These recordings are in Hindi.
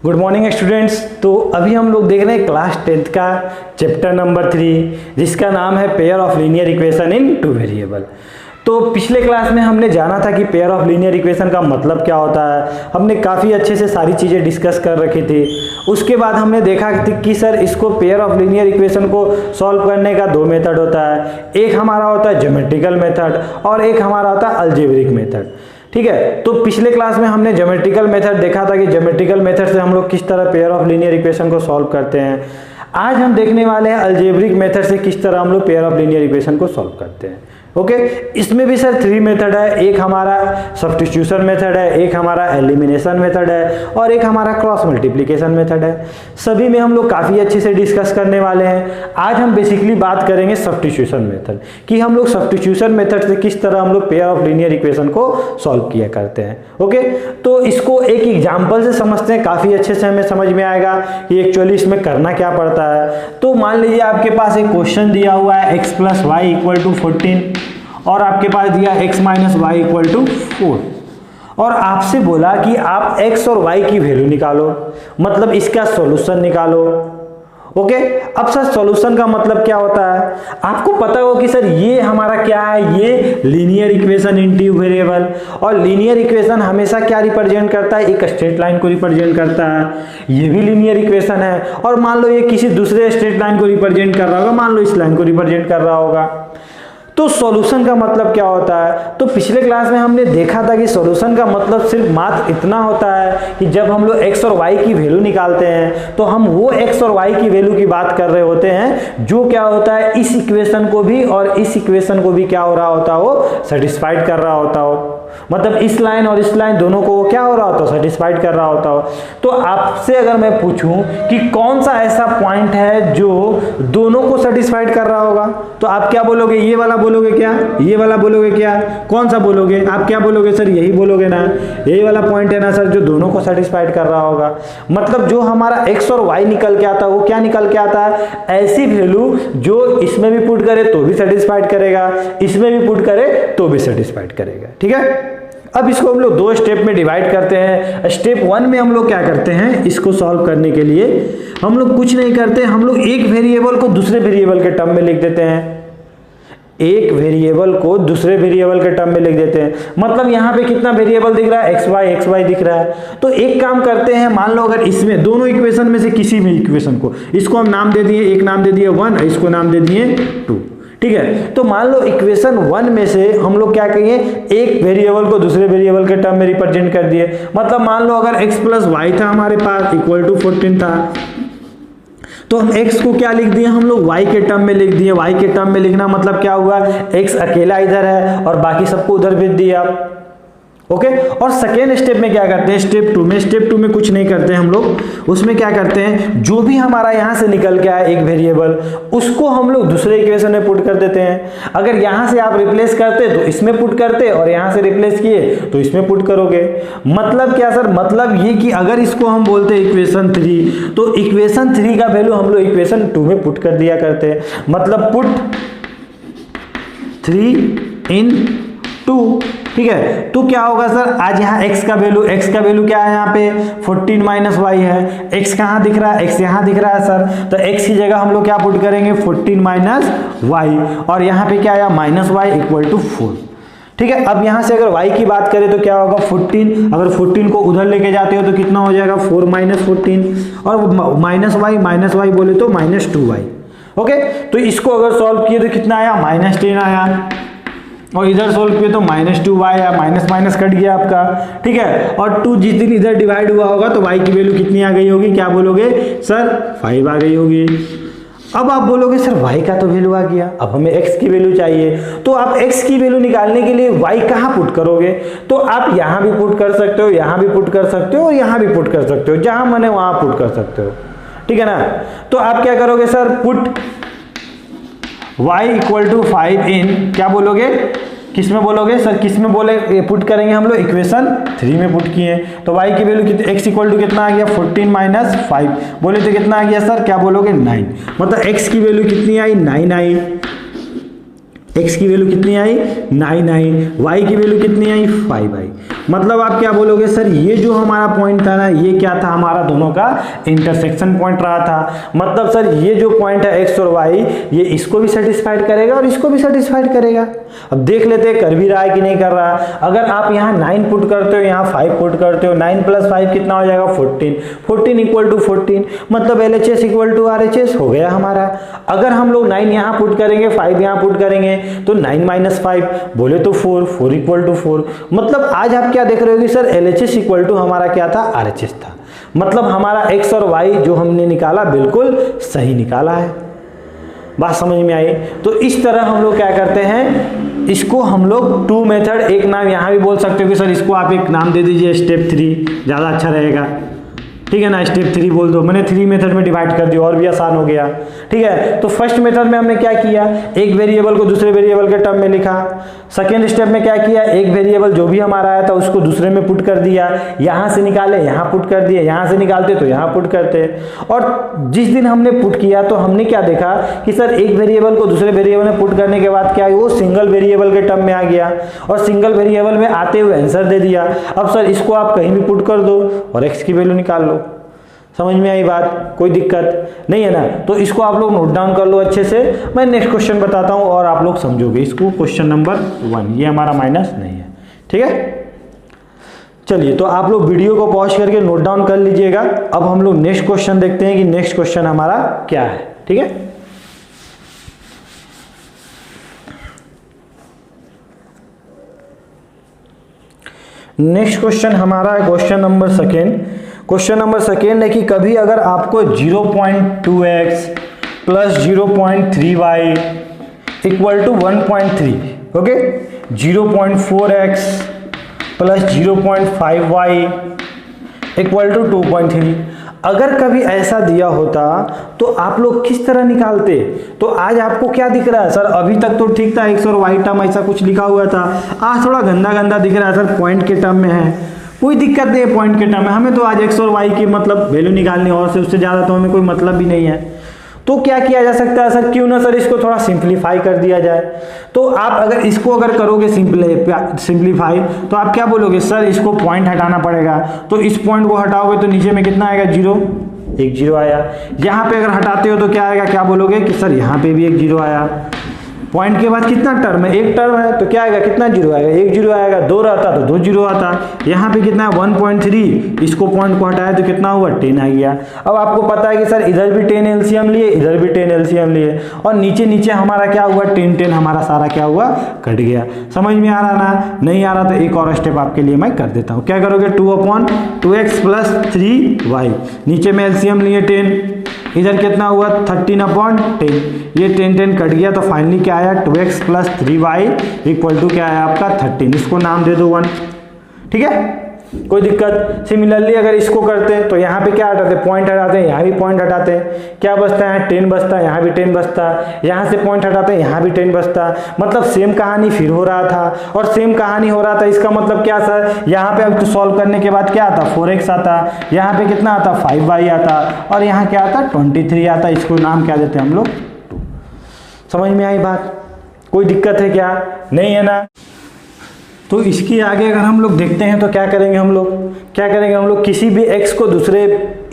Good morning students. तो अभी हम लोग देख रहे हैं क्लास 10th का चैप्टर नंबर 3 जिसका नाम है pair of linear equation in two variable. तो पिछले क्लास में हमने जाना था कि पेयर ऑफ लीनियर इक्वेशन का मतलब क्या होता है। हमने काफ़ी अच्छे से सारी चीज़ें डिस्कस कर रखी थी। उसके बाद हमने देखा कि सर इसको पेयर ऑफ लीनियर इक्वेशन को सॉल्व करने का दो मेथड होता है। एक हमारा होता है ज्योमेट्रिकल मेथड और एक हमारा होता है अलजेब्रिक मेथड। ठीक है, तो पिछले क्लास में हमने ज्योमेट्रिकल मेथड देखा था कि ज्योमेट्रिकल मेथड से हम लोग किस तरह पेयर ऑफ लीनियर इक्वेशन को सॉल्व करते हैं। आज हम देखने वाले हैं अलजेब्रिक मेथड से किस तरह हम लोग पेयर ऑफ लीनियर इक्वेशन को सॉल्व करते हैं। ओके, इसमें भी सर 3 मेथड है। एक हमारा सब्स्टिट्यूशन मेथड है, एक हमारा एलिमिनेशन मेथड है और एक हमारा क्रॉस मल्टीप्लिकेशन मेथड है। सभी में हम लोग काफ़ी अच्छे से डिस्कस करने वाले हैं। आज हम बेसिकली बात करेंगे सब्स्टिट्यूशन मेथड कि हम लोग सब्स्टिट्यूशन मेथड से किस तरह हम लोग पेयर ऑफ लीनियर इक्वेशन को सॉल्व किया करते हैं। ओके, तो इसको एक एग्जाम्पल से समझते हैं, काफ़ी अच्छे से हमें समझ में आएगा कि एक्चुअली इसमें करना क्या पड़ता है। तो मान लीजिए आपके पास एक क्वेश्चन दिया हुआ है x + y = 14 और आपके पास दिया x - y = 4 और आपसे बोला कि आप x और y की वैल्यू निकालो, मतलब इसका सॉल्यूशन निकालो। ओके, अब सर सॉल्यूशन का मतलब क्या होता है? आपको पता हो कि सर ये हमारा क्या है, ये linear equation in two variable. और लीनियर इक्वेशन हमेशा क्या रिप्रेजेंट करता है? एक स्ट्रेट लाइन को रिप्रेजेंट करता है। ये भी लीनियर इक्वेशन है और मान लो ये किसी दूसरे स्ट्रेट लाइन को रिप्रेजेंट कर रहा होगा, मान लो इस लाइन को रिप्रेजेंट कर रहा होगा। तो सॉल्यूशन का मतलब क्या होता है? तो पिछले क्लास में हमने देखा था कि सॉल्यूशन का मतलब सिर्फ मात्र इतना होता है कि जब हम लोग x और y की वैल्यू निकालते हैं तो हम वो x और y की वैल्यू की बात कर रहे होते हैं जो क्या होता है, इस इक्वेशन को भी और इस इक्वेशन को भी क्या हो रहा होता हो, सेटिस्फाइड कर रहा होता हो। मतलब इस लाइन और इस लाइन दोनों को क्या हो रहा होता हो, सेटिस्फाइड कर रहा होता हो। तो आपसे अगर मैं पूछूं कि कौन सा ऐसा पॉइंट है जो दोनों को सेटिस्फाइड कर रहा होगा, तो आप क्या बोलोगे? ये वाला बोलोगे क्या? ये वाला बोलोगे क्या? कौन सा बोलोगे? आप क्या बोलोगे? सर यही बोलोगे ना, यही वाला पॉइंट है ना सर जो दोनों को सेटिस्फाइड कर रहा होगा। मतलब जो हमारा x और y निकल के आता है वो क्या निकल के आता है? ऐसी वैल्यू जो इसमें भी पुट करे तो भी सेटिस्फाइड करेगा, इसमें भी पुट करे तो भी सेटिस्फाइड करेगा। ठीक है, अब इसको हम लोग 2 स्टेप में डिवाइड करते हैं। स्टेप 1 में हम लोग क्या करते हैं, इसको सॉल्व करने के लिए हम लोग कुछ नहीं करते, हम लोग एक वेरिएबल को दूसरे वेरिएबल के टर्म में लिख देते हैं। एक वेरिएबल को दूसरे वेरिएबल के टर्म में लिख देते हैं। मतलब यहाँ पे कितना वेरिएबल दिख रहा है? x y दिख रहा है। तो एक काम करते हैं, मान लो अगर इसमें दोनों इक्वेशन में से किसी भी इक्वेशन को, इसको हम नाम दे दिए, एक नाम दे दिए 1, इसको नाम दे दिए 2। ठीक है, तो मान लो इक्वेशन 1 में से हम लोग क्या करेंगे, एक वेरिएबल को दूसरे वेरिएबल के टर्म में रिप्रेजेंट कर दिए। मतलब मान लो अगर x + y था हमारे पास = 14 था, तो हम x को क्या लिख दिए, हम लोग y के टर्म में लिख दिए। y के टर्म में लिखना मतलब क्या हुआ, x अकेला इधर है और बाकी सबको उधर भेज दिया। ओके, और सेकेंड स्टेप में क्या करते हैं, स्टेप 2 में कुछ नहीं करते हैं हम लोग। उसमें क्या करते हैं, जो भी हमारा यहाँ से निकल के आया एक वेरिएबल, उसको हम लोग दूसरे इक्वेशन में पुट कर देते हैं। अगर यहाँ से आप रिप्लेस करते तो इसमें पुट करते और यहाँ से रिप्लेस किए तो इसमें पुट करोगे। मतलब क्या सर? मतलब ये कि अगर इसको हम बोलते हैं इक्वेशन 3, तो इक्वेशन 3 का वैल्यू हम लोग इक्वेशन 2 में पुट कर दिया करते हैं। मतलब पुट 3 in 2। ठीक है, तो क्या होगा सर, आज यहाँ x का वैल्यू क्या है, यहाँ पे 14 - y है। x कहाँ दिख रहा है? x यहाँ दिख रहा है सर। तो x की जगह हम लोग क्या पुट करेंगे, 14 - y और यहाँ पे क्या आया, -y = 4। ठीक है, अब यहाँ से अगर y की बात करें तो क्या होगा, 14। अगर 14 को उधर लेके जाते हो तो कितना हो जाएगा, 4 - 14 और -y बोले तो -2y। ओके, तो इसको अगर सॉल्व किए तो कितना आया, -10 आया और इधर सोल्व किए तो -2y आया, माइनस कट गया आपका। ठीक है, और 2 जिस दिन इधर डिवाइड हुआ होगा तो y की वैल्यू कितनी आ गई होगी, क्या बोलोगे सर, 5 आ गई होगी। अब आप बोलोगे सर y का तो वैल्यू आ गया, अब हमें x की वैल्यू चाहिए। तो आप x की वैल्यू निकालने के लिए y कहाँ पुट करोगे? तो आप यहाँ भी पुट कर सकते हो, यहाँ भी पुट कर सकते हो और यहाँ भी पुट कर सकते हो, जहां मने वहां पुट कर सकते हो। ठीक है ना, तो आप क्या करोगे सर, पुट y = 5 in, क्या बोलोगे, किस में बोलोगे सर, किस में बोले पुट करेंगे हम लोग, इक्वेशन 3 में पुट किए। तो y की वैल्यू x = कितना आ गया, 14 - 5 बोले तो कितना आ गया सर, क्या बोलोगे, 9। मतलब x की वैल्यू कितनी आई, 9 आई। x की वैल्यू कितनी आई, 9 आई। y की वैल्यू कितनी आई, 5 आई। मतलब आप क्या बोलोगे सर, ये जो हमारा पॉइंट था ना, ये क्या था, हमारा दोनों का इंटरसेक्शन पॉइंट रहा था। मतलब सर ये जो पॉइंट है एक्स और वाई, ये इसको भी सेटिस्फाइड करेगा और इसको भी सेटिस्फाइड करेगा। अब देख लेते हैं कर भी रहा है कि नहीं कर रहा। अगर आप यहाँ 9 पुट करते हो, यहाँ 5 पुट करते हो, 9 + 5 कितना हो जाएगा 14, 14 = 14, मतलब LHS = RHS हो गया हमारा। अगर हम लोग 9 यहाँ पुट करेंगे, 5 यहाँ पुट करेंगे, तो 9 - 5 बोले तो 4, 4 = 4। मतलब आज आप क्या देख रहे हो कि सर LHS = हमारा क्या था, RHS था। मतलब हमारा x और y जो हमने निकाला बिल्कुल सही निकाला है। बात समझ में आई? तो इस तरह हम लोग क्या करते हैं, इसको हम लोग 2 मेथड, एक नाम यहाँ भी बोल सकते हो कि सर इसको आप एक नाम दे दीजिए स्टेप 3, ज़्यादा अच्छा रहेगा, ठीक है ना। स्टेप 3 बोल दो, मैंने 3 मेथड में डिवाइड कर दिया और भी आसान हो गया, ठीक है। तो फर्स्ट मेथड में हमने क्या किया, एक वेरिएबल को दूसरे वेरिएबल के टर्म में लिखा। सेकेंड स्टेप में क्या किया, एक वेरिएबल जो भी हमारा आया था उसको दूसरे में पुट कर दिया, यहाँ से निकाले यहाँ पुट कर दिए, यहाँ से निकालते तो यहाँ पुट करते। और जिस दिन हमने पुट किया तो हमने क्या देखा कि सर एक वेरिएबल को दूसरे वेरिएबल में पुट करने के बाद क्या, वो सिंगल वेरिएबल के टर्म में आ गया और सिंगल वेरिएबल में आते हुए आंसर दे दिया। अब सर इसको आप कहीं भी पुट कर दो और एक्स की वैल्यू निकाल लो। समझ में आई बात? कोई दिक्कत नहीं है ना। तो इसको आप लोग नोट डाउन कर लो अच्छे से। मैं नेक्स्ट क्वेश्चन बताता हूं और आप लोग समझोगे इसको। क्वेश्चन नंबर 1, ये हमारा माइनस नहीं है, ठीक है। चलिए, तो आप लोग वीडियो को पॉज करके नोट डाउन कर लीजिएगा। अब हम लोग नेक्स्ट क्वेश्चन देखते हैं कि नेक्स्ट क्वेश्चन हमारा क्या है, ठीक है। नेक्स्ट क्वेश्चन हमारा है question number second. Question number second है कि कभी अगर आपको 0.2x + 0.3y = 1.3, okay, 0.4x + 0.5y = 2.3, अगर कभी ऐसा दिया होता तो आप लोग किस तरह निकालते? तो आज आपको क्या दिख रहा है सर, अभी तक तो ठीक था, एक्स और वाई टर्म ऐसा कुछ लिखा हुआ था, आज थोड़ा गंदा गंदा दिख रहा है सर, पॉइंट के टर्म में है। कोई दिक्कत नहीं है, पॉइंट के टर्म में हमें तो आज एक्स और वाई की मतलब वैल्यू निकालनी, और से उससे ज़्यादा तो हमें कोई मतलब भी नहीं है। तो क्या किया जा सकता है सर, क्यों ना सर इसको थोड़ा सिंप्लीफाई कर दिया जाए। तो आप अगर इसको अगर करोगे सिंप्लीफाई, तो आप क्या बोलोगे सर, इसको पॉइंट हटाना पड़ेगा। तो इस पॉइंट को हटाओगे तो नीचे में कितना आएगा, 0, एक 0 आया। यहाँ पे अगर हटाते हो तो क्या आएगा, क्या बोलोगे कि सर यहाँ पे भी एक 0 आया। पॉइंट के बाद कितना टर्म है, एक टर्म है, तो क्या आएगा, कितना 0 आएगा, एक 0 आएगा। 2 रहता तो 2 0 आता। यहाँ पे कितना है 1.3, इसको पॉइंट को हटाया तो कितना हुआ 10 आ गया। अब आपको पता है कि सर इधर भी 10 एलसीएम लिए, इधर भी 10 एलसीएम लिए, और नीचे नीचे हमारा क्या हुआ 10 हमारा सारा क्या हुआ, कट गया। समझ में आ रहा ना? नहीं आ रहा तो एक और स्टेप आपके लिए मैं कर देता हूँ। क्या करोगे, 2/2x + 3y, नीचे में एलसीएम लिए 10, इधर कितना हुआ 13/10, ये 10 कट गया तो फाइनली क्या आया 2x + 3y = क्या आया आपका 13। इसको नाम दे दो 1, ठीक है, कोई दिक्कत। सिमिलरली अगर इसको करते हैं तो यहाँ पे क्या हटाते हैं, पॉइंट हटाते हैं, यहाँ भी पॉइंट हटाते हैं, क्या बचता है 10 बचता है, यहाँ भी 10 बचता है, यहाँ से पॉइंट हटाते हैं, यहाँ भी 10 बचता। मतलब सेम कहानी फिर हो रहा था और सेम कहानी हो रहा था। इसका मतलब क्या सर, यहाँ पे अब तो सॉल्व करने के बाद क्या आता 4x आता, यहाँ पे कितना आता 5y आता, और यहाँ क्या आता 23 आता। इसको नाम क्या देते हैं हम लोग 2। समझ में आई बात? कोई दिक्कत है क्या? नहीं है ना? तो इसके आगे अगर हम लोग देखते हैं तो क्या करेंगे हम लोग, किसी भी x को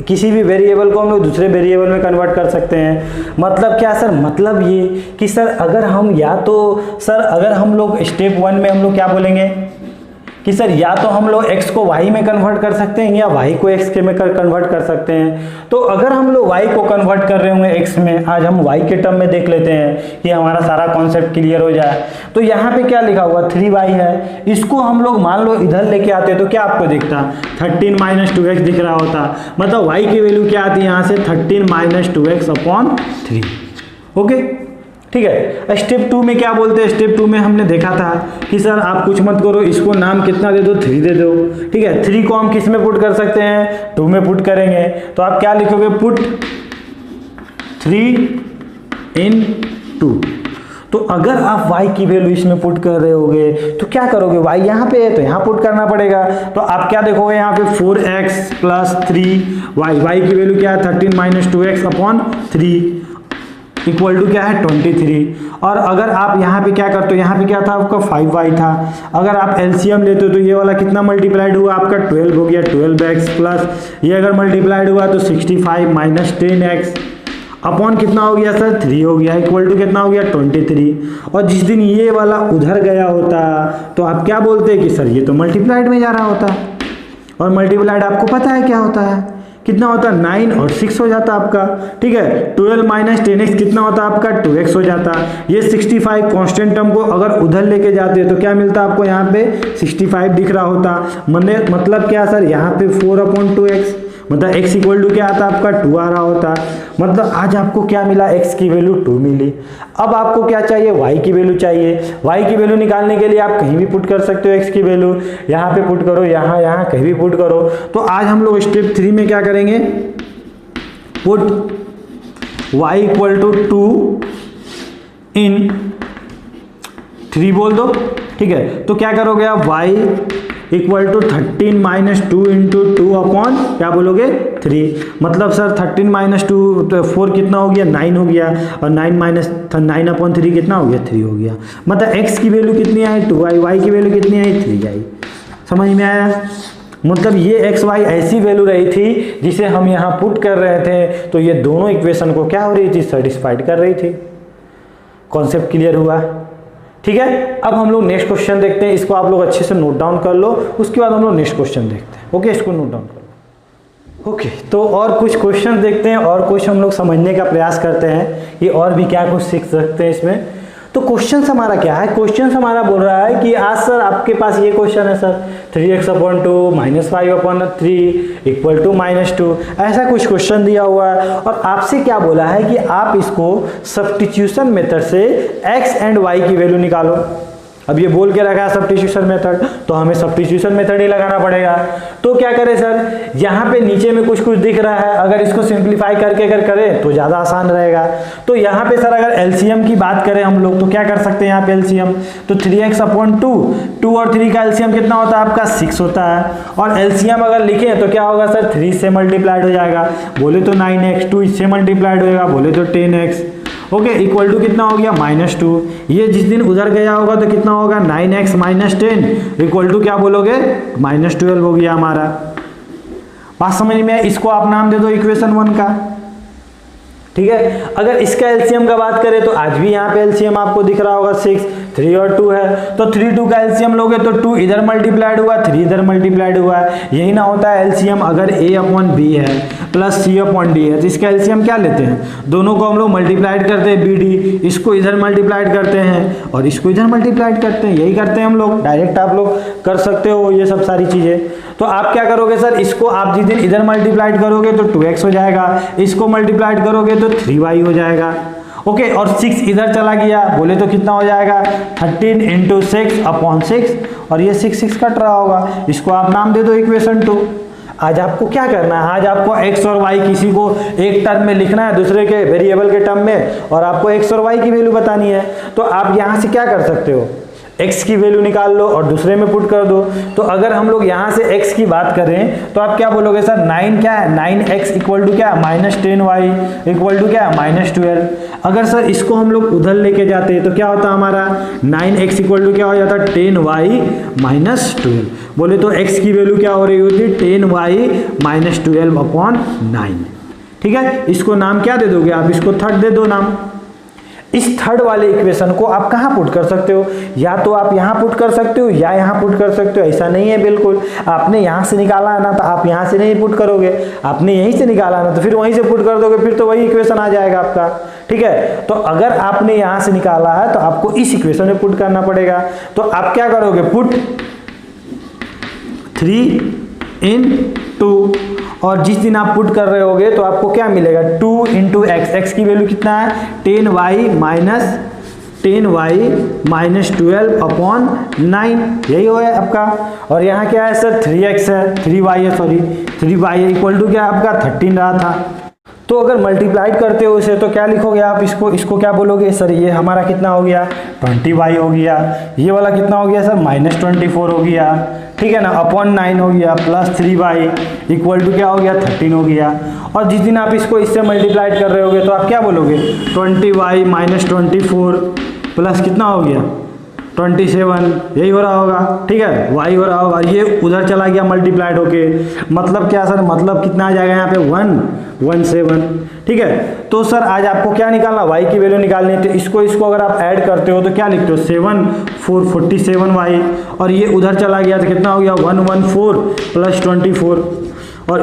किसी भी वेरिएबल को हम लोग दूसरे वेरिएबल में कन्वर्ट कर सकते हैं। मतलब क्या सर, मतलब ये कि सर अगर हम लोग स्टेप 1 में हम लोग क्या बोलेंगे कि सर या तो हम लोग x को y में कन्वर्ट कर सकते हैं या y को x के में कन्वर्ट कर सकते हैं। तो अगर हम लोग y को कन्वर्ट कर रहे होंगे x में, आज हम y के टर्म में देख लेते हैं कि हमारा सारा कॉन्सेप्ट क्लियर हो जाए। तो यहाँ पे क्या लिखा हुआ 3y है, इसको हम लोग मान लो इधर लेके आते तो क्या आपको दिखता 13 - 2x दिख रहा होता। मतलब y की वैल्यू क्या आती है यहाँ से 13 - 2x/3, ओके, ठीक है। स्टेप 2 में क्या बोलते हैं, स्टेप 2 में हमने देखा था कि सर आप कुछ मत करो, इसको नाम कितना दे दो 3 दे दो, ठीक है। 3 को हम किस में पुट कर सकते हैं 2 में पुट करेंगे। तो आप क्या लिखोगे, पुट 3 in 2। तो अगर आप y की वैल्यू इसमें पुट कर रहे होगे तो क्या करोगे, y यहाँ पे है तो यहाँ पुट करना पड़ेगा। तो आप क्या देखोगे यहाँ पे 4x + 3y, y की वैल्यू क्या है 13 - 2x/3, इक्वल टू क्या है 23। और अगर आप यहाँ पे क्या करते हो, यहाँ पे क्या था आपका 5y था, अगर आप एलसीएम लेते हो तो ये वाला कितना मल्टीप्लाइड हुआ आपका 12 हो गया, 12x प्लस ये अगर मल्टीप्लाइड हुआ तो 65 माइनस 10x अपॉन कितना हो गया सर 3 हो गया, इक्वल टू कितना हो गया 23। और जिस दिन ये वाला उधर गया होता तो आप क्या बोलते हैं कि सर ये तो मल्टीप्लाइड में जा रहा होता, और मल्टीप्लाइड आपको पता है क्या होता है, कितना होता है 9 और 6 हो जाता आपका, ठीक है। 12 माइनस 10x कितना होता आपका 2x हो जाता। ये 65 कांस्टेंट टर्म को अगर उधर लेके जाते तो क्या मिलता आपको, यहाँ पे 65 दिख रहा होता, मतलब क्या सर यहाँ पे 4/2x, मतलब x इक्वल टू क्या आता आपका 2 आ रहा होता। मतलब आज आपको क्या मिला, x की वैल्यू 2 मिली। अब आपको क्या चाहिए, y की वैल्यू चाहिए। y की वैल्यू निकालने के लिए आप कहीं भी पुट कर सकते हो, x की वैल्यू यहाँ पे पुट करो, यहाँ कहीं भी पुट करो। तो आज हम लोग स्टेप 3 में क्या करेंगे, पुट y इक्वल टू 2 इन 3 बोल दो, ठीक है। तो क्या करोगे आप, y equal to 13 minus 2 into 2 upon क्या बोलोगे 3। मतलब सर 13 माइनस 2 तो 4 कितना हो गया 9 हो गया, और 9 माइनस 9/3 कितना हो गया 3 हो गया। मतलब x की वैल्यू कितनी आई 2y, y की वैल्यू कितनी आई 3 आई। समझ में आया, मतलब ये x y ऐसी वैल्यू रही थी जिसे हम यहाँ पुट कर रहे थे, तो ये दोनों इक्वेशन को क्या हो रही थी, सेटिस्फाइड कर रही थी। कॉन्सेप्ट क्लियर हुआ, ठीक है। अब हम लोग नेक्स्ट क्वेश्चन देखते हैं, इसको आप लोग अच्छे से नोट डाउन कर लो, उसके बाद हम लोग नेक्स्ट क्वेश्चन देखते हैं। ओके, इसको नोट डाउन कर लो। ओके, तो और कुछ क्वेश्चन देखते हैं और कुछ हम लोग समझने का प्रयास करते हैं कि और भी क्या कुछ सीख सकते हैं इसमें। तो क्वेश्चन हमारा क्या है, क्वेश्चन हमारा बोल रहा है कि आज सर आपके पास ये क्वेश्चन है sir 3x/2 minus 5/3 equal to -2, ऐसा कुछ क्वेश्चन दिया हुआ है। और आपसे क्या बोला है कि आप इसको सब्स्टिट्यूशन मेथड से x एंड y की वैल्यू निकालो। अब ये बोल के रखा है सब्स्टिट्यूशन मेथड, तो हमें सब्स्टिट्यूशन मेथड ही लगाना पड़ेगा। तो क्या करें सर, यहाँ पे नीचे में कुछ कुछ दिख रहा है, अगर इसको सिंप्लीफाई करके अगर करें तो ज़्यादा आसान रहेगा। तो यहाँ पे सर अगर एलसीएम की बात करें हम लोग तो क्या कर सकते हैं यहाँ पे एलसीएम, तो 3x/2, 2 और 3 का एलसीएम कितना होता है आपका 6 होता है। और एलसीएम अगर लिखें तो क्या होगा सर 3 से मल्टीप्लाइड हो जाएगा, बोले तो 9x, 2 इससे मल्टीप्लाइड होगा, बोले तो 10x। ओके, इक्वल टू कितना हो गया -2। ये जिस दिन उधर गया होगा तो कितना होगा 9x माइनस 10 इक्वल टू क्या बोलोगे -12 हो गया हमारा। बात समझ में, इसको आप नाम दे दो इक्वेशन 1 का, ठीक है। अगर इसका एलसीएम का बात करें तो आज भी यहाँ पे एलसीएम आपको दिख रहा होगा 6, 3 और 2 है, तो 3 2 का एलसीएम लोगे तो 2 इधर मल्टीप्लाइड हुआ, 3 इधर मल्टीप्लाइड हुआ है। यही ना होता है एलसीएम अगर a/b है प्लस c/d है तो इसका एलसीएम क्या लेते हैं, दोनों को हम लोग मल्टीप्लाइड करते हैं bd, इसको इधर मल्टीप्लाइड करते हैं और इसको इधर मल्टीप्लाइड करते हैं, यही करते हैं हम लोग। डायरेक्ट आप लोग कर सकते हो ये सब सारी चीजें। तो आप क्या करोगे सर, इसको आप जिस दिन इधर मल्टीप्लाइड करोगे तो 2x हो जाएगा, इसको मल्टीप्लाइड करोगे तो 3y हो जाएगा। ओके, और 6 इधर चला गया, बोले तो कितना हो जाएगा 13 इंटू 6/6, और ये 6 कट रहा होगा, इसको आप नाम दे दो इक्वेशन 2। आज आपको क्या करना है, आज आपको x और y किसी को एक टर्म में लिखना है, दूसरे के वेरिएबल के टर्म में, और आपको x और y की वैल्यू बतानी है। तो आप यहाँ से क्या कर सकते हो, x की वैल्यू निकाल लो और दूसरे में पुट कर दो। तो अगर हम लोग यहाँ से x की बात करें तो आप क्या बोलोगे सर, 9 क्या है 9x इक्वल टू क्या है -10y इक्वल टू क्या है -12। अगर सर इसको हम लोग उधर लेके जाते तो क्या होता हमारा 9x इक्वल टू क्या हो जाता 10y -12। बोले तो x की वैल्यू क्या हो रही होती 10y -12/9, ठीक है। इसको नाम क्या दे दोगे आप, इसको थर्ड दे दो नाम। इस थर्ड वाले इक्वेशन को आप कहाँ पुट कर सकते हो, या तो आप यहाँ पुट कर सकते हो या यहाँ पुट कर सकते हो, ऐसा नहीं है बिल्कुल। आपने यहाँ से निकाला है ना तो आप यहाँ से नहीं पुट करोगे, आपने यहीं से निकाला है ना तो फिर वहीं से पुट कर दोगे, फिर तो वही इक्वेशन आ जाएगा आपका, ठीक है। तो अगर आपने यहाँ से निकाला है तो आपको इस इक्वेशन में पुट करना पड़ेगा। तो आप क्या करोगे, पुट 3 इन 2, और जिस दिन आप पुट कर रहे होगे तो आपको क्या मिलेगा 2 इंटू एक्स, एक्स की वैल्यू कितना है 10y -12/9, यही हो है आपका। और यहाँ क्या है सर 3x है, 3y है, सॉरी 3y इक्वल टू क्या आपका 13 रहा था। तो अगर मल्टीप्लाइड करते हो इसे तो क्या लिखोगे आप, इसको क्या बोलोगे सर, ये हमारा कितना हो गया 20y हो गया, ये वाला कितना हो गया सर -24 हो गया, ठीक है ना, अपॉन 9 हो गया, प्लस 3y इक्वल टू क्या हो गया 13 हो गया। और जिस दिन आप इसको इससे मल्टीप्लाइड कर रहे होगे तो आप क्या बोलोगे 20y -24 प्लस कितना हो गया 27, यही हो रहा होगा, ठीक है, y हो रहा होगा, ये उधर चला गया मल्टीप्लाइड होके, मतलब क्या सर, मतलब कितना आ जाएगा यहाँ पे 117, ठीक है। तो सर आज आपको क्या निकालना, y की वैल्यू निकालनी है, तो इसको अगर आप ऐड करते हो तो क्या लिखते हो 7 4 47y, और ये उधर चला गया तो कितना हो गया 114 प्लस 24, और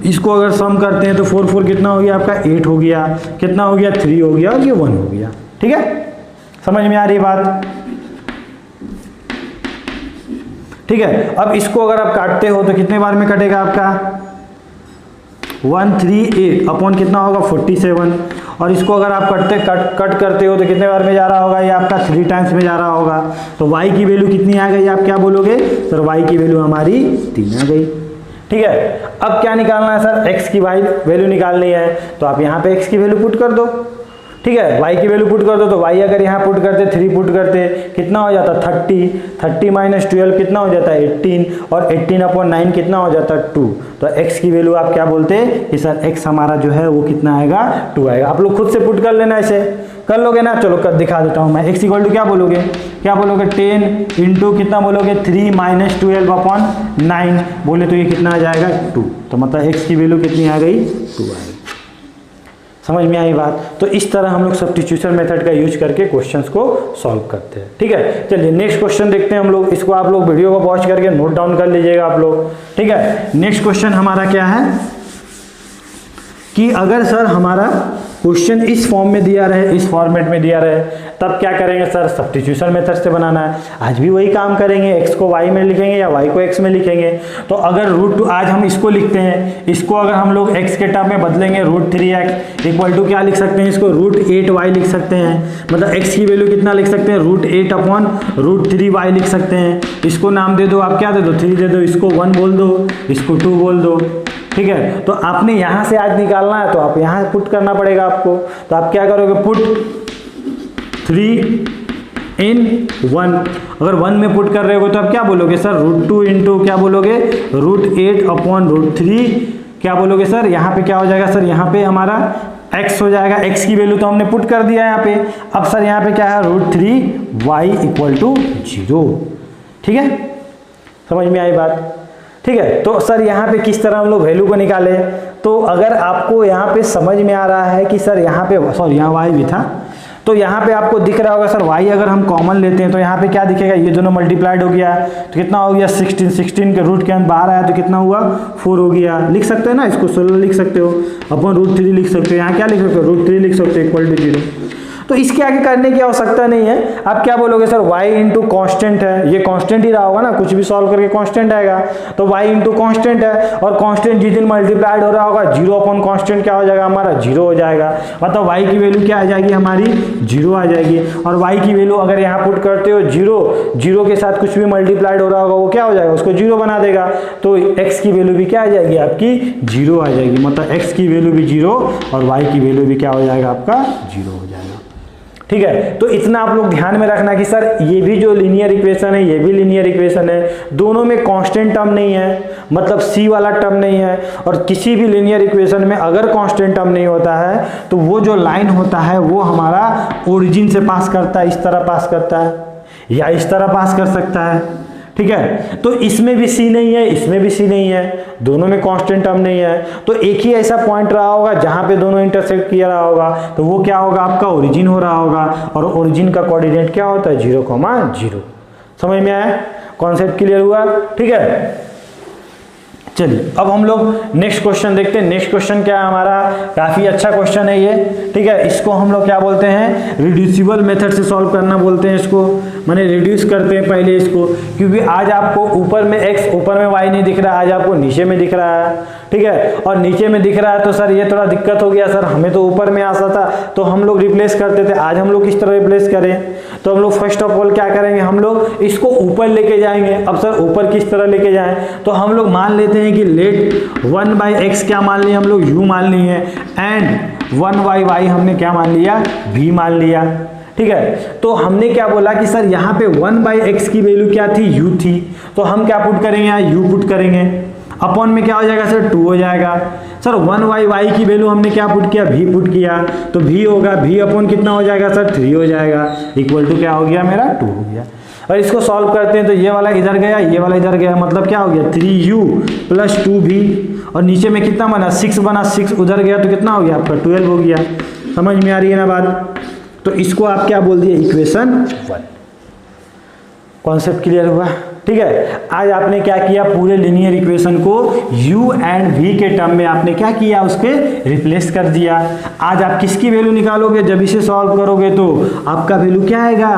इसको अगर सम करते हैं तो 4 4 कितना हो गया आपका 8 हो गया, कितना हो गया 3 हो गया, और ये 1 हो गया, ठीक है, समझ में आ रही बात, ठीक है। अब इसको अगर आप काटते हो तो कितने बार में कटेगा आपका 138 अपॉन कितना होगा 47, और इसको अगर आप कट करते हो तो कितने बार में जा रहा होगा, ये आपका 3 टाइम्स में जा रहा होगा, तो y की वैल्यू कितनी आ गई, आप क्या बोलोगे सर, y की वैल्यू हमारी 3 आ गई, ठीक है। अब क्या निकालना है सर, x की वैल्यू निकालनी है, तो आप यहाँ पे x की वैल्यू पुट कर दो, ठीक है, y की वैल्यू पुट कर दो, तो y अगर यहाँ पुट करते 3 पुट करते कितना हो जाता 30 माइनस 12 कितना हो जाता है 18, और 18 अपॉन 9 कितना हो जाता 2, तो x की वैल्यू आप क्या बोलते हैं कि सर x हमारा जो है वो कितना आएगा 2 आएगा। आप लोग खुद से पुट कर लेना, ऐसे कर लोगे ना, चलो कर दिखा देता हूँ मैं, x इक्वल टू क्या बोलोगे 10 इंटू कितना बोलोगे 3 माइनस 12 अपॉन 9 बोले तो ये कितना आ जाएगा 2, तो मतलब x की वैल्यू कितनी आ गई 2 आ गई। समझ में आई बात। तो इस तरह हम लोग सब्स्टिट्यूशन मेथड का यूज करके क्वेश्चंस को सॉल्व करते हैं। ठीक है, चलिए नेक्स्ट क्वेश्चन देखते हैं हम लोग। इसको आप लोग वीडियो को पॉज करके नोट डाउन कर लीजिएगा आप लोग। ठीक है, नेक्स्ट क्वेश्चन हमारा क्या है कि अगर सर हमारा क्वेश्चन इस फॉर्म में दिया रहे, इस फॉर्मेट में दिया रहे, तब क्या करेंगे सर, सब्स्टिट्यूशन मेथड से बनाना है। आज भी वही काम करेंगे, x को y में लिखेंगे या y को x में लिखेंगे। तो अगर √2 आज हम इसको लिखते हैं, इसको अगर हम लोग x के टर्म में बदलेंगे √3x इक्वल टू क्या लिख सकते हैं, इसको √8y लिख सकते हैं। मतलब x की वैल्यू कितना लिख सकते हैं, √8 अपॉन √3y लिख सकते हैं। इसको नाम दे दो, आप क्या दे दो 3 दे दो, इसको 1 बोल दो, इसको 2 बोल दो। ठीक है, तो आपने यहाँ से आज निकालना है तो आप यहाँ पुट करना पड़ेगा आपको। तो आप क्या करोगे, पुट 3 in 1। अगर 1 में पुट कर रहे हो तो आप क्या बोलोगे सर, √2 इंटू क्या बोलोगे, √8 अपॉन √3 क्या बोलोगे सर, यहाँ पे क्या हो जाएगा सर, यहाँ पे हमारा x हो जाएगा। x की वैल्यू तो हमने पुट कर दिया यहाँ पे। अब सर यहाँ पे क्या है, √3y इक्वल टू 0। ठीक है, समझ में आई बात। ठीक है, तो सर यहाँ पे किस तरह हम लोग वैल्यू को निकाले। तो अगर आपको यहाँ पे समझ में आ रहा है कि सर यहाँ पे, सॉरी यहाँ y भी था, तो यहाँ पे आपको दिख रहा होगा सर y अगर हम कॉमन लेते हैं तो यहाँ पे क्या दिखेगा, ये दोनों मल्टीप्लाइड हो गया तो कितना हो गया 16 के रूट के अंदर बाहर आया तो कितना हुआ 4 हो गया। लिख सकते हैं ना, इसको 16 लिख सकते हो, अपन √3 लिख सकते हो, यहाँ क्या लिख सकते हो, √3 लिख सकते हो इक्वल टू 0। तो इसके आगे करने की आवश्यकता नहीं है। आप क्या बोलोगे सर, y इंटू कॉन्स्टेंट है, ये कॉन्स्टेंट ही रहा होगा ना, कुछ भी सॉल्व करके कॉन्स्टेंट आएगा। तो y इंटू कॉन्स्टेंट है, और कॉन्स्टेंट जिस दिन मल्टीप्लाइड हो रहा होगा 0 अपॉन कॉन्स्टेंट क्या हो जाएगा हमारा, 0 हो जाएगा। मतलब y की वैल्यू क्या आ जाएगी हमारी, 0 आ जाएगी। और y की वैल्यू अगर यहाँ पुट करते हो 0 के साथ कुछ भी मल्टीप्लाइड हो रहा होगा वो क्या हो जाएगा, उसको 0 बना देगा। तो x की वैल्यू भी क्या आ जाएगी आपकी, 0 आ जाएगी। मतलब x की वैल्यू भी 0 और y की वैल्यू भी क्या हो जाएगा आपका, 0 हो जाएगा। ठीक है, तो इतना आप लोग ध्यान में रखना कि सर ये भी जो लीनियर इक्वेशन है, ये भी लीनियर इक्वेशन है, दोनों में कांस्टेंट टर्म नहीं है, मतलब c वाला टर्म नहीं है। और किसी भी लीनियर इक्वेशन में अगर कांस्टेंट टर्म नहीं होता है तो वो जो लाइन होता है वो हमारा ओरिजिन से पास करता है, इस तरह पास करता है या इस तरह पास कर सकता है। ठीक है, तो इसमें भी c नहीं है, इसमें भी c नहीं है, दोनों में कांस्टेंट टर्म नहीं है। तो एक ही ऐसा पॉइंट रहा होगा जहां पे दोनों इंटरसेक्ट किया रहा होगा, तो वो क्या होगा, आपका ओरिजिन हो रहा होगा। और ओरिजिन का कोऑर्डिनेट क्या होता है, 0,0। समझ में आया, कॉन्सेप्ट क्लियर हुआ। ठीक है, चलिए अब हम लोग नेक्स्ट क्वेश्चन देखते हैं। नेक्स्ट क्वेश्चन क्या है हमारा, काफी अच्छा क्वेश्चन है ये। ठीक है, इसको हम लोग क्या बोलते हैं, रिड्यूसिबल मेथड से सॉल्व करना बोलते हैं इसको। माने रिड्यूस करते हैं पहले इसको, क्योंकि आज आपको ऊपर में x ऊपर में y नहीं दिख रहा है, आज आपको नीचे में दिख रहा है। ठीक है, और नीचे में दिख रहा है तो सर ये थोड़ा दिक्कत हो गया सर, हमें तो ऊपर में आता था तो हम लोग रिप्लेस करते थे, आज हम लोग किस तरह रिप्लेस करें? तो हम लोग फर्स्ट ऑफ ऑल क्या करेंगे, हम लोग इसको ऊपर लेके जाएंगे। अब सर ऊपर किस तरह लेके जाएं? तो हम लोग मान लेते हैं कि लेट 1/x क्या मान लिया हम लोग, u मान लिए एंड 1/y हमने क्या मान लिया, v मान लिया। ठीक है, तो हमने क्या बोला कि सर यहाँ पे 1/x की वैल्यू क्या थी, u थी, तो हम क्या पुट करेंगे, यहाँ u पुट करेंगे, अपॉन में क्या हो जाएगा सर 2 हो जाएगा। सर 1/y की वैल्यू हमने क्या पुट किया, v पुट किया, तो v होगा, v अपॉन कितना हो जाएगा सर 3 हो जाएगा, इक्वल टू क्या हो गया मेरा 2 हो गया। और इसको सॉल्व करते हैं तो ये वाला इधर गया, ये वाला इधर गया, मतलब क्या हो गया 3u + 2v, और नीचे में कितना बना 6 बना, 6 उधर गया तो कितना हो गया आपका 12 हो गया। समझ में आ रही है ना बात? तो इसको आप क्या बोल दिए, इक्वेशन 1। कॉन्सेप्ट क्लियर हुआ? ठीक है, आज आपने क्या किया, पूरे लीनियर इक्वेशन को u एंड v के टर्म में आपने क्या किया, उसके रिप्लेस कर दिया। आज आप किसकी वैल्यू निकालोगे, जब इसे सॉल्व करोगे तो आपका वैल्यू क्या आएगा,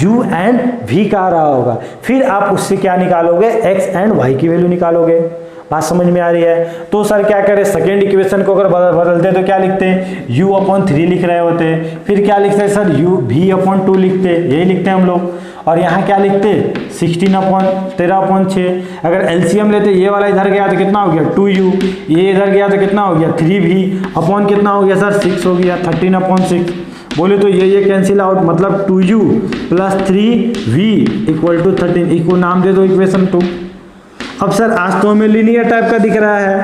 u एंड v का आ रहा होगा, फिर आप उससे क्या निकालोगे, x एंड y की वैल्यू निकालोगे। बात समझ में आ रही है? तो सर क्या करें, सेकेंड इक्वेशन को अगर बदलते तो क्या लिखते हैं, u/3 लिख रहे होते, फिर क्या लिखते हैं सर v/2 लिखते, यही लिखते हैं हम लोग, और यहाँ क्या लिखते 16/13/6। अगर एलसीएम लेते, ये वाला इधर गया तो कितना हो गया 2u, ये इधर गया तो कितना हो गया 3v अपॉन कितना हो गया सर 6 हो गया, 13/6। बोले तो ये कैंसिल आउट, मतलब 2u + 3v = 13, इको नाम दे दो इक्वेशन 2। अब सर आज तो हमें लीनियर टाइप का दिख रहा है,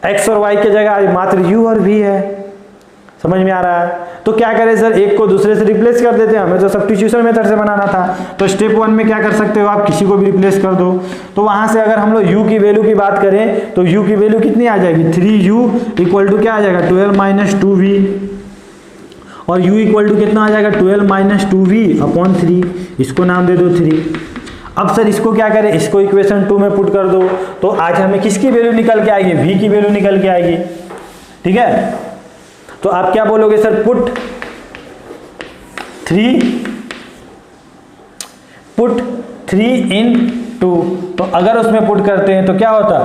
x और y के जगह मात्र u और v है। समझ में आ रहा है? तो क्या करें सर, एक को दूसरे से रिप्लेस कर देते हैं, हमें तो सब्स्टिट्यूशन मेथड से बनाना था। तो स्टेप 1 में क्या कर सकते हो आप, किसी को भी रिप्लेस कर दो। तो वहां से अगर हम लोग u की वैल्यू की बात करें तो u की वैल्यू कितनी आ जाएगी, 3u = क्या आ जाएगा 12 - 2v, और u = कितना आ जाएगा 12 - 2v/3, इसको नाम दे दो 3। अब सर इसको क्या करें, इसको इक्वेशन 2 में पुट कर दो, तो आज हमें किसकी वैल्यू निकल के आएगी, v की वैल्यू निकल के आएगी। ठीक है, तो आप क्या बोलोगे सर, पुट 3 इन 2, तो अगर उसमें पुट करते हैं तो क्या होता,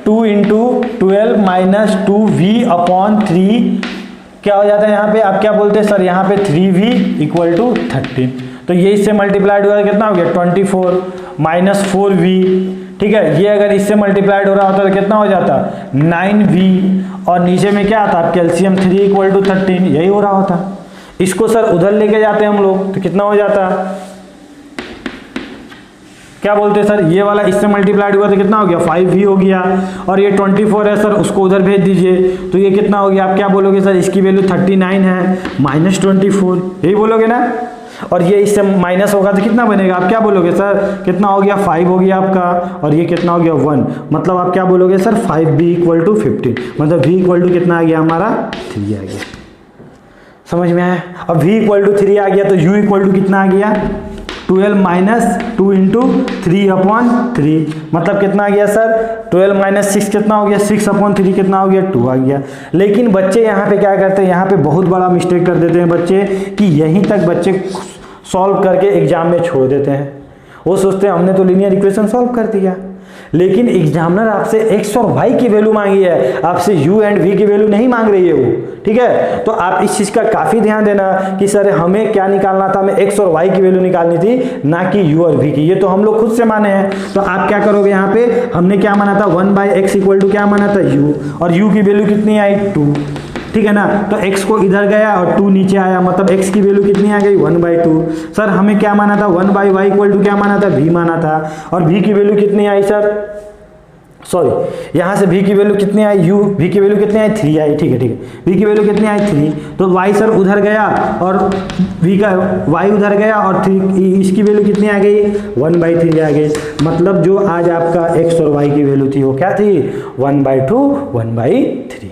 2 × 12 - 2v/3 क्या हो जाता है, यहाँ पे आप क्या बोलते हैं सर, यहाँ पे 3v = 13, तो ये इससे मल्टीप्लाइड हुआ कितना हो गया 24 - 4v। ठीक है, ये अगर इससे मल्टीप्लाइड हो रहा होता तो कितना हो जाता 9v, और नीचे में क्या आता आपके एलसीएम 3 = 13, यही हो रहा होता। इसको सर उधर लेके जाते हैं हम लोग तो कितना हो जाता, क्या बोलते हैं सर, ये वाला इससे मल्टीप्लाइड हुआ तो कितना हो गया 5v हो गया, और ये 24 है सर, उसको उधर भेज दीजिए तो ये कितना हो गया, आप क्या बोलोगे सर, इसकी वैल्यू 39 है -24, यही बोलोगे ना। और ये इससे माइनस होगा तो कितना बनेगा, आप क्या बोलोगे सर, कितना हो गया 5 हो गया आपका, और ये कितना हो गया 1, मतलब आप क्या बोलोगे सर 5v = 15, मतलब v = कितना आ गया हमारा 3 आ गया। समझ में आया? अब v = 3 आ गया तो u = कितना आ गया 12 - 2 × 3/3, मतलब कितना आ गया सर 12 - 6 कितना हो गया 6/3 कितना हो गया 2 आ गया। लेकिन बच्चे यहाँ पे क्या करते हैं, यहाँ पे बहुत बड़ा मिस्टेक कर देते हैं बच्चे कि यहीं तक बच्चे सॉल्व करके एग्जाम में छोड़ देते हैं। वो सोचते हैं हमने तो लीनियर इक्वेशन सॉल्व कर दिया, लेकिन एग्जामिनर आपसे x और y की वैल्यू मांगी है, आपसे u एंड v की वैल्यू नहीं मांग रही है वो। ठीक है, तो आप इस चीज़ का काफ़ी ध्यान देना कि सर हमें क्या निकालना था, हमें x और y की वैल्यू निकालनी थी, ना कि u और v की। ये तो हम लोग खुद से माने हैं। तो आप क्या करोगे, यहाँ पे हमने क्या माना था 1/x = क्या माना था u, और u की वैल्यू कितनी आई 2। ठीक है ना, तो x को इधर गया और 2 नीचे आया, मतलब x की वैल्यू कितनी आ गई 1/2। सर हमें क्या माना था 1/y = क्या माना था v माना था, और v की वैल्यू कितनी आई सर, सॉरी यहाँ से v की वैल्यू कितनी आई v की वैल्यू कितनी आई 3 आई। ठीक है v की वैल्यू कितनी आई 3, तो y सर उधर गया और v का y उधर गया और 3, इसकी वैल्यू कितनी आ गई 1/3 आ गई। मतलब जो आज आपका x और y की वैल्यू थी वो क्या थी 1/2 1/3।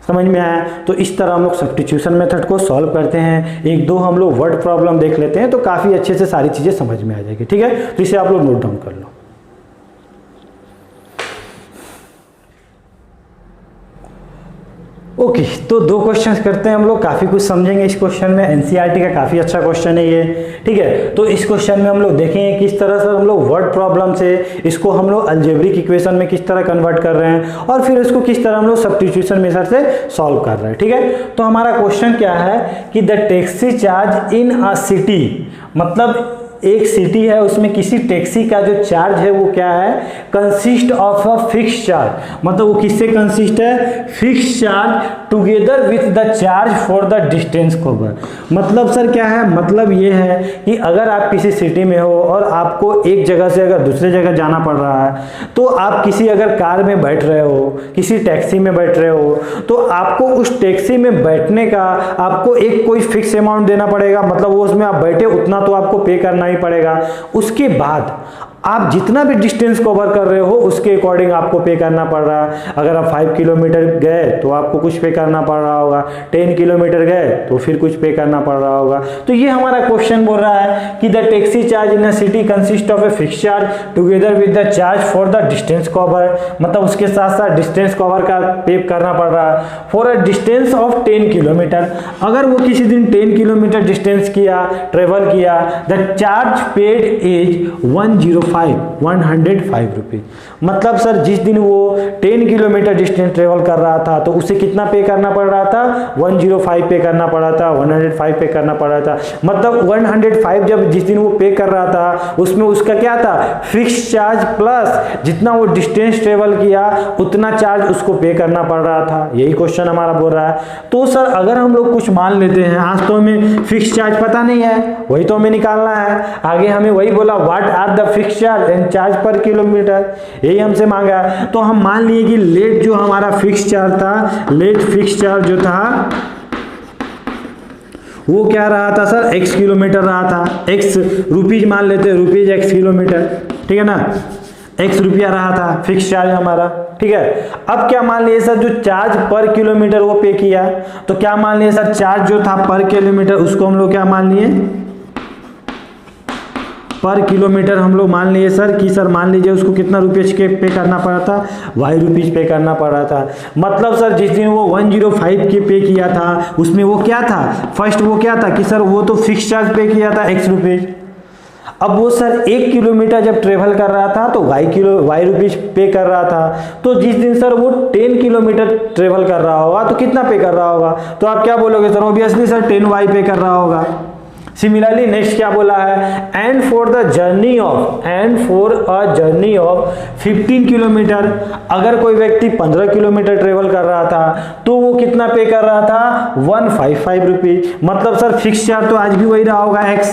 समझ में आया? तो इस तरह हम लोग सब्स्टिट्यूशन मेथड को सॉल्व करते हैं। एक दो हम लोग वर्ड प्रॉब्लम देख लेते हैं तो काफ़ी अच्छे से सारी चीज़ें समझ में आ जाएगी। ठीक है, तो इसे आप लोग नोट डाउन कर लो। ओके तो दो क्वेश्चंस करते हैं हम लोग, काफ़ी कुछ समझेंगे इस क्वेश्चन में। एनसीईआरटी का काफ़ी अच्छा क्वेश्चन है ये, ठीक है। तो इस क्वेश्चन में हम लोग देखेंगे किस तरह से हम लोग वर्ड प्रॉब्लम से इसको हम लोग अलजेब्रिक इक्वेशन में किस तरह कन्वर्ट कर रहे हैं और फिर इसको किस तरह हम लोग सब्स्टिट्यूशन मेथड से सॉल्व कर रहे हैं, ठीक है। तो हमारा क्वेश्चन क्या है कि the taxi charge in a city, मतलब एक सिटी है उसमें किसी टैक्सी का जो चार्ज है वो क्या है, consist of a fix charge, मतलब वो किससे कंसिस्ट है, fix charge together with the charge for the distance cover. मतलब सर क्या है, मतलब ये है कि अगर आप किसी सिटी में हो और आपको एक जगह से अगर दूसरे जगह जाना पड़ रहा है, तो आप किसी अगर कार में बैठ रहे हो, किसी टैक्सी में बैठ रहे हो, तो आपको उस टैक्सी में बैठने का आपको एक कोई फिक्स अमाउंट देना पड़ेगा, मतलब वो उसमें आप बैठे उतना तो आपको पे करना ही पड़ेगा। उसके बाद आप जितना भी डिस्टेंस कवर कर रहे हो उसके अकॉर्डिंग आपको पे करना पड़ रहा है। अगर आप 5 किलोमीटर गए तो आपको कुछ पे करना पड़ रहा होगा, 10 किलोमीटर गए तो फिर कुछ पे करना पड़ रहा होगा। तो ये हमारा क्वेश्चन बोल रहा है कि the taxi charge in a city consist of a fix charge together with the charge for the distance cover, मतलब उसके साथ साथ डिस्टेंस कवर का पे करना पड़ रहा है for a distance of 10 kilometre. अगर वो किसी दिन 10 किलोमीटर डिस्टेंस किया, ट्रेवल किया, the charge paid is 105 rupees. मतलब सर जिस दिन वो 10 किलोमीटर डिस्टेंस ट्रेवल कर रहा था तो उसे कितना पे करना पड़ रहा था, 105 पे करना पड़ा था, 105 पे करना पड़ा था। मतलब 105 जब जिस दिन वो पे कर रहा था उसमें उसका क्या था, फिक्स चार्ज प्लस जितना वो डिस्टेंस ट्रेवल किया उतना चार्ज उसको पे करना पड़ रहा था। यही क्वेश्चन हमारा बोल रहा है। तो सर अगर हम लोग कुछ मान लेते हैं, आज तो हमें फिक्स चार्ज पता नहीं है, वही तो हमें निकालना है। आगे हमें वही बोला what are the fix charge and charge per kilometre, यही हमसे मांगा। तो हम मान लिए कि लेट जो हमारा फिक्स चार्ज था, लेट फिक्स चार्ज जो था वो क्या रहा था सर, x किलोमीटर रहा था। x रुपीज मान लेते हैं, रुपीज x किलोमीटर, ठीक है ना, x रुपया रहा था फिक्स चार्ज हमारा, ठीक है। अब क्या मान लिए सर, जो चार्ज पर किलोमीटर वो पे किया, तो क्या मान लिए सर, चार्ज जो था पर किलोमीटर उसको हम लोग क्या मान लिए, पर किलोमीटर हम लोग मान लिए सर कि सर मान लीजिए उसको कितना रुपीज के पे करना पड़ा था, y रुपीज पे करना पड़ रहा था। मतलब सर जिस दिन वो 105 के पे किया था उसमें वो क्या था, फर्स्ट वो क्या था कि सर वो तो फिक्स चार्ज पे किया था x रुपीज। अब वो सर 1 किलोमीटर जब ट्रेवल कर रहा था तो y रुपीज पे कर रहा था। तो जिस दिन सर वो 10 किलोमीटर ट्रेवल कर रहा होगा तो कितना पे कर रहा होगा, तो आप क्या बोलोगे सर, ऑब्वियसली सर 10y पे कर रहा होगा। सिमिलरली नेक्स्ट क्या बोला है, and for a journey of 15 kilometre, अगर कोई व्यक्ति 15 किलोमीटर ट्रेवल कर रहा था तो वो कितना पे कर रहा था, 155 रुपीज। मतलब सर फिक्स चार्ज तो आज भी वही रहा होगा, x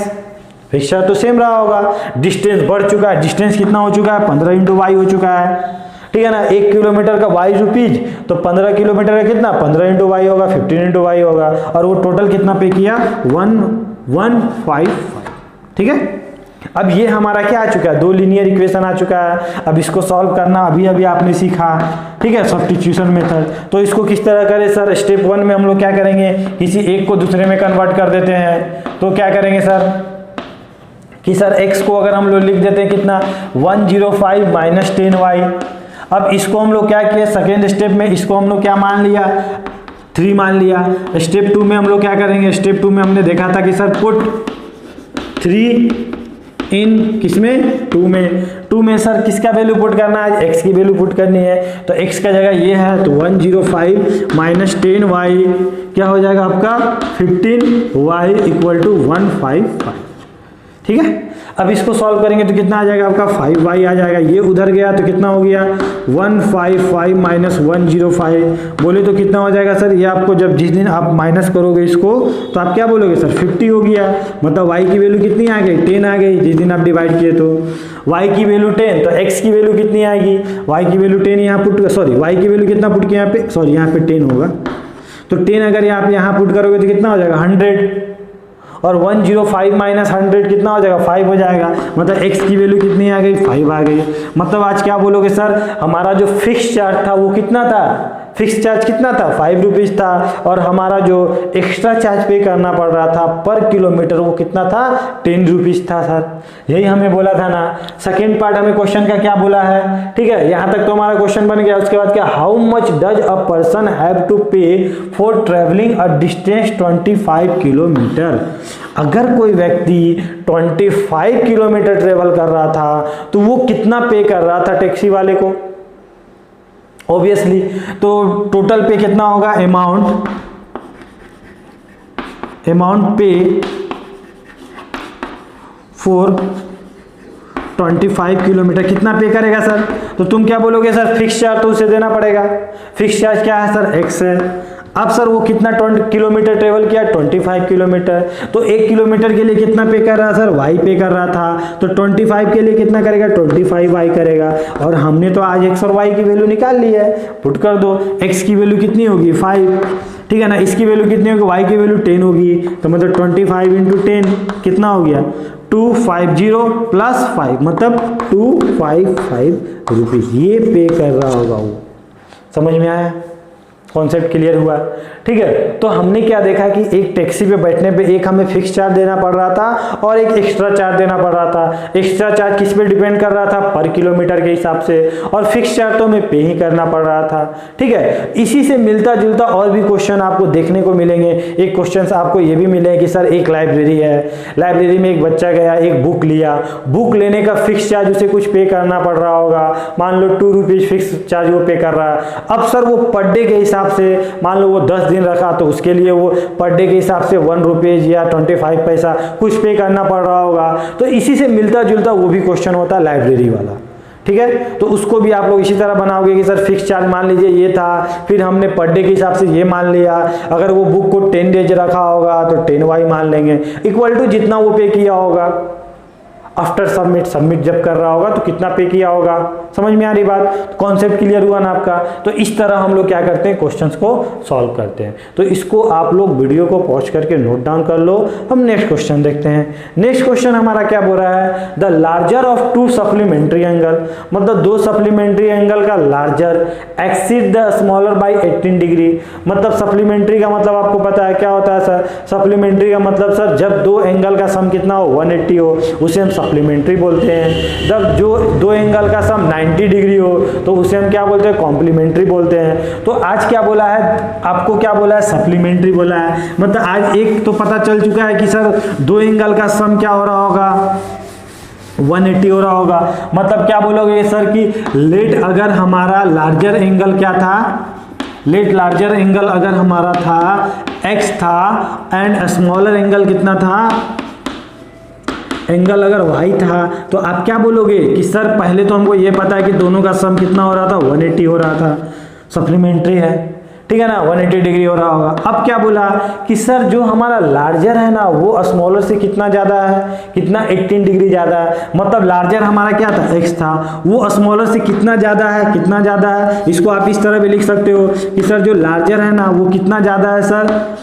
फिक्स चार्ज तो सेम रहा होगा। डिस्टेंस बढ़ चुका है, डिस्टेंस कितना हो चुका है, 15 × y हो चुका है, ठीक है ना। 1 किलोमीटर का y रुपीज तो 15 किलोमीटर का कितना, 15 × y होगा, 15 × y होगा, और वो टोटल कितना पे किया, 155, ठीक है। अब ये हमारा क्या आ चुका है, दो लीनियर इक्वेशन आ चुका है। अब इसको सॉल्व करना अभी अभी आपने सीखा, ठीक है, सब्स्टिट्यूशन मेथड। तो इसको किस तरह करें सर, स्टेप 1 में हम लोग क्या करेंगे, किसी एक को दूसरे में कन्वर्ट कर देते हैं। तो क्या करेंगे सर कि सर x को अगर हम लोग लिख देते हैं कितना, 105 माइनस 10y। अब इसको हम लोग क्या किया, सेकेंड स्टेप में इसको हम लोग क्या मान लिया, 3 मान लिया। स्टेप 2 में हम लोग क्या करेंगे, स्टेप 2 में हमने देखा था कि सर पुट 3 इन किसमें, 2 में सर किसका वैल्यू पुट करना है, x की वैल्यू पुट करनी है। तो x का जगह ये है तो 105 माइनस 10y क्या हो जाएगा आपका, 15y इक्वल टू 155, ठीक है। अब इसको सॉल्व करेंगे तो कितना आ जाएगा आपका, 5y आ जाएगा। ये उधर गया तो कितना हो गया, 155 माइनस 105 बोले तो कितना हो जाएगा सर, ये आपको जब जिस दिन आप माइनस करोगे इसको तो आप क्या बोलोगे सर, 50 हो गया। मतलब y की वैल्यू कितनी आ गई, 10 आ गई जिस दिन आप डिवाइड किए तो। y की वैल्यू 10 तो x की वैल्यू कितनी आएगी, y की वैल्यू 10 यहाँ पुट, सॉरी y की वैल्यू कितना पुट किया यहाँ पे, सॉरी यहाँ पे 10 होगा। तो 10 अगर आप यहाँ पुट करोगे तो कितना हो जाएगा, 100, और 105 माइनस 100 कितना हो जाएगा, 5 हो जाएगा। मतलब x की वैल्यू कितनी आ गई, 5 आ गई। मतलब आज क्या बोलोगे सर, हमारा जो फिक्स चार्ज था वो कितना था, फिक्स चार्ज कितना था 5 रुपीज़ था, और हमारा जो एक्स्ट्रा चार्ज पे करना पड़ रहा था पर किलोमीटर वो कितना था 10 रुपीज़ था सर। यही हमें बोला था ना। सेकेंड पार्ट हमें क्वेश्चन का क्या बोला है, ठीक है, यहाँ तक तो हमारा क्वेश्चन बन गया। उसके बाद क्या, how much does a person have to pay for travelling a distance 25 kilometre. अगर कोई व्यक्ति 25 किलोमीटर ट्रेवल कर रहा था तो वो कितना पे कर रहा था टैक्सी वाले को, ऑब्वियसली। तो टोटल पे कितना होगा, अमाउंट पे फॉर 25 किलोमीटर कितना पे करेगा सर। तो तुम क्या बोलोगे सर, फिक्स चार्ज तो उसे देना पड़ेगा। फिक्स चार्ज क्या है सर, x है। अब सर वो कितना 20 किलोमीटर ट्रेवल किया, 25 किलोमीटर। तो 1 किलोमीटर के लिए कितना पे कर रहा सर, y पे कर रहा था। तो 25 के लिए कितना करेगा, 25y करेगा। और हमने तो आज x और y की वैल्यू निकाल ली है, पुट कर दो। x की वैल्यू कितनी होगी 5, ठीक है ना, इसकी वैल्यू कितनी होगी, y की वैल्यू 10 होगी। तो मतलब 25 इंटू 10 कितना हो गया 250 प्लस 5 मतलब 255 रुपीज़ ये पे कर रहा होगा वो। समझ में आया, कॉन्सेप्ट क्लियर हुआ, ठीक है। तो हमने क्या देखा कि एक टैक्सी पे बैठने पे एक हमें फिक्स चार्ज देना पड़ रहा था और एक एक्स्ट्रा चार्ज देना पड़ रहा था। एक्स्ट्रा चार्ज किस पे डिपेंड कर रहा था, पर किलोमीटर के हिसाब से, और फिक्स चार्ज तो हमें पे ही करना पड़ रहा था, ठीक है। इसी से मिलता जुलता और भी क्वेश्चन आपको देखने को मिलेंगे। एक क्वेश्चन आपको ये भी मिले कि सर एक लाइब्रेरी है, लाइब्रेरी में एक बच्चा गया, एक बुक लिया, बुक लेने का फिक्स चार्ज उसे कुछ पे करना पड़ रहा होगा, मान लो 2 रुपीज़ फिक्स चार्ज वो पे कर रहा है। अब सर वो पर डे के हिसाब से, मान लो वो 10 दिन रखा तो उसके लिए वो पर डे के हिसाब से 1 रुपीज़ या 25 पैसा कुछ पे करना पड़ रहा होगा। तो इसी से मिलता जुलता वो भी क्वेश्चन होता है लाइब्रेरी वाला, ठीक है। तो उसको भी आप लोग इसी तरह बनाओगे कि सर फिक्स चार्ज मान लीजिए ये था, फिर हमने पर डे के हिसाब से ये मान लिया। अगर वो बुक को 10 डेज रखा होगा तो 10y मान लेंगे, इक्वल टू जितना वो पे किया होगा आफ्टर सबमिट जब कर रहा होगा तो कितना पे किया होगा। समझ में आ रही बात, कॉन्सेप्ट क्लियर हुआ ना आपका। तो इस तरह हम लोग क्या करते हैं, क्वेश्चंस को सॉल्व करते हैं। तो इसको आप लोग वीडियो को पॉज करके नोट डाउन कर लो। हम नेक्स्ट क्वेश्चन देखते हैं। नेक्स्ट क्वेश्चन हमारा क्या बोल रहा है, the larger of 2 supplementary angle, मतलब 2 सप्लीमेंट्री एंगल का larger exceed the smaller by 18 degree. मतलब सप्लीमेंट्री का मतलब आपको पता है क्या होता है सर, सप्लीमेंट्री का मतलब सर जब 2 एंगल का सम कितना हो 180 हो उसे हम सप्लीमेंट्री बोलते हैं। जब जो 2 एंगल का सम 90 डिग्री हो तो उसे हम क्या बोलते हैं, कॉम्प्लीमेंट्री बोलते हैं। तो आज क्या बोला है आपको, क्या बोला है, सप्लीमेंट्री बोला है। मतलब आज एक तो पता चल चुका है कि सर 2 एंगल का सम क्या हो रहा होगा 180 हो रहा होगा। मतलब क्या बोलोगे सर कि लेट अगर हमारा लार्जर एंगल क्या था, लेट लार्जर एंगल अगर हमारा था x था एंड स्मॉलर एंगल कितना था, एंगल अगर y था, तो आप क्या बोलोगे कि सर पहले तो हमको ये पता है कि दोनों का सम कितना हो रहा था 180 हो रहा था, सप्लीमेंट्री है, ठीक है ना, 180 डिग्री हो रहा होगा। अब क्या बोला कि सर जो हमारा लार्जर है ना वो स्मॉलर से कितना ज़्यादा है, कितना 18 डिग्री ज़्यादा है। मतलब लार्जर हमारा क्या था x था, वो स्मॉलर से कितना ज़्यादा है, कितना ज़्यादा है। इसको आप इस तरह भी लिख सकते हो कि सर जो लार्जर है ना वो कितना ज़्यादा है सर,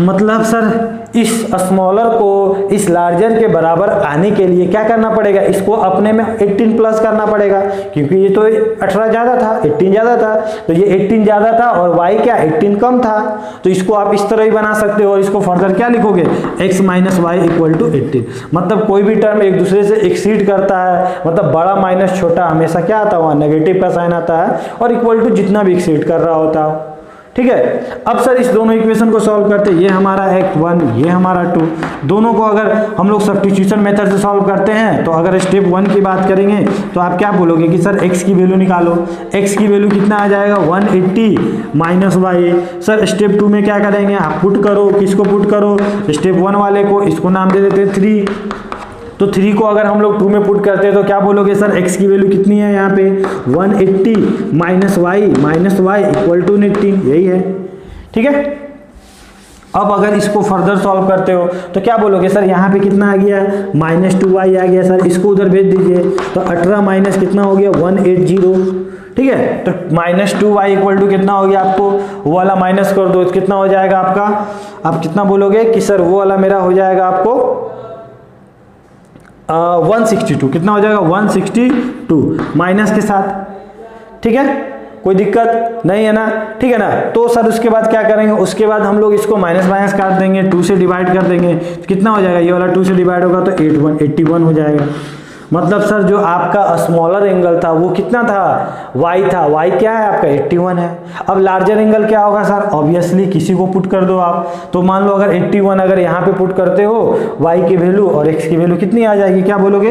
मतलब सर इस स्मॉलर को इस लार्जर के बराबर आने के लिए क्या करना पड़ेगा, इसको अपने में 18 प्लस करना पड़ेगा, क्योंकि ये तो 18 ज़्यादा था 18 ज़्यादा था, तो ये 18 ज़्यादा था और y क्या 18 कम था। तो इसको आप इस तरह ही बना सकते हो और इसको फर्दर क्या लिखोगे, x minus Y equal to 18। मतलब कोई भी टर्म एक दूसरे से एक्सीड करता है, मतलब बड़ा माइनस छोटा हमेशा क्या आता है, वहाँ नेगेटिव का साइन आता है और इक्वल टू जितना भी एक्सीड कर रहा होता है, ठीक है। अब सर इस दोनों इक्वेशन को सॉल्व करते हैं, ये हमारा x1 ये हमारा 2, दोनों को अगर हम लोग सब्स्टिट्यूशन मेथड से सॉल्व करते हैं तो अगर स्टेप 1 की बात करेंगे तो आप क्या बोलोगे कि सर x की वैल्यू निकालो। x की वैल्यू कितना आ जाएगा 180 माइनस वाई। सर स्टेप 2 में क्या करेंगे, आप पुट करो, किसको पुट करो, स्टेप 1 वाले को, इसको नाम दे देते हैं 3। तो 3 को अगर हम लोग 2 में पुट करते हैं तो क्या बोलोगे सर x की वैल्यू कितनी है यहाँ पे 180 माइनस वाई इक्वल टू 18, यही है, ठीक है। अब अगर इसको फर्दर सॉल्व करते हो तो क्या बोलोगे सर यहाँ पे कितना आ गया -2y आ गया, सर इसको उधर भेज दीजिए तो 18 माइनस कितना हो गया 180, ठीक है। तो -2y इक्वल टू कितना हो गया, आपको वो वाला माइनस कर दो, कितना हो जाएगा आपका, आप कितना बोलोगे कि सर वो वाला मेरा हो जाएगा आपको 162, कितना हो जाएगा 162 माइनस के साथ, ठीक है। कोई दिक्कत नहीं है ना, ठीक है ना। तो सर उसके बाद क्या करेंगे, उसके बाद हम लोग इसको माइनस माइनस काट देंगे, 2 से डिवाइड कर देंगे, तो कितना हो जाएगा, ये वाला 2 से डिवाइड होगा तो 81 हो जाएगा। मतलब सर जो आपका स्मॉलर एंगल था वो कितना था, y था, y क्या है आपका 81 है। अब लार्जर एंगल क्या होगा सर, ऑब्वियसली किसी को पुट कर दो आप, तो मान लो अगर 81 अगर यहाँ पे पुट करते हो, y की वैल्यू और x की वैल्यू कितनी आ जाएगी, क्या बोलोगे,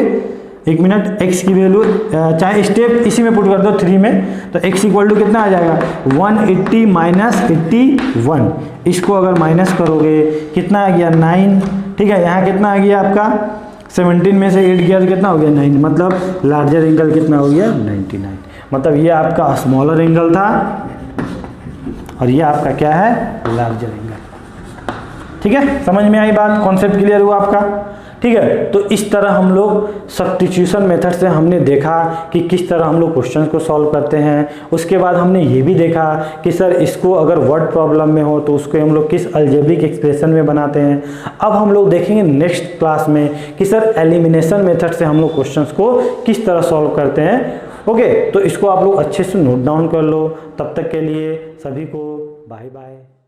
एक मिनट, x की वैल्यू चाहे स्टेप इसी में पुट कर दो 3 में, तो x इक्वल टू कितना आ जाएगा 180 माइनस 81, इसको अगर माइनस करोगे कितना आ गया 9, ठीक है। यहाँ कितना आ गया आपका 17 में से 8 गया तो कितना हो गया 9, मतलब लार्जर एंगल कितना हो गया 99। मतलब ये आपका स्मॉलर एंगल था और ये आपका क्या है लार्जर एंगल। ठीक है, समझ में आई बात, कॉन्सेप्ट क्लियर हुआ आपका। ठीक है, तो इस तरह हम लोग सब्स्टिट्यूशन मेथड से हमने देखा कि किस तरह हम लोग क्वेश्चंस को सॉल्व करते हैं। उसके बाद हमने ये भी देखा कि सर इसको अगर वर्ड प्रॉब्लम में हो तो उसको हम लोग किस अलजेब्रिक एक्सप्रेशन में बनाते हैं। अब हम लोग देखेंगे नेक्स्ट क्लास में कि सर एलिमिनेशन मेथड से हम लोग क्वेश्चंस को किस तरह सॉल्व करते हैं। ओके, तो इसको आप लोग अच्छे से नोट डाउन कर लो। तब तक के लिए सभी को बाय बाय।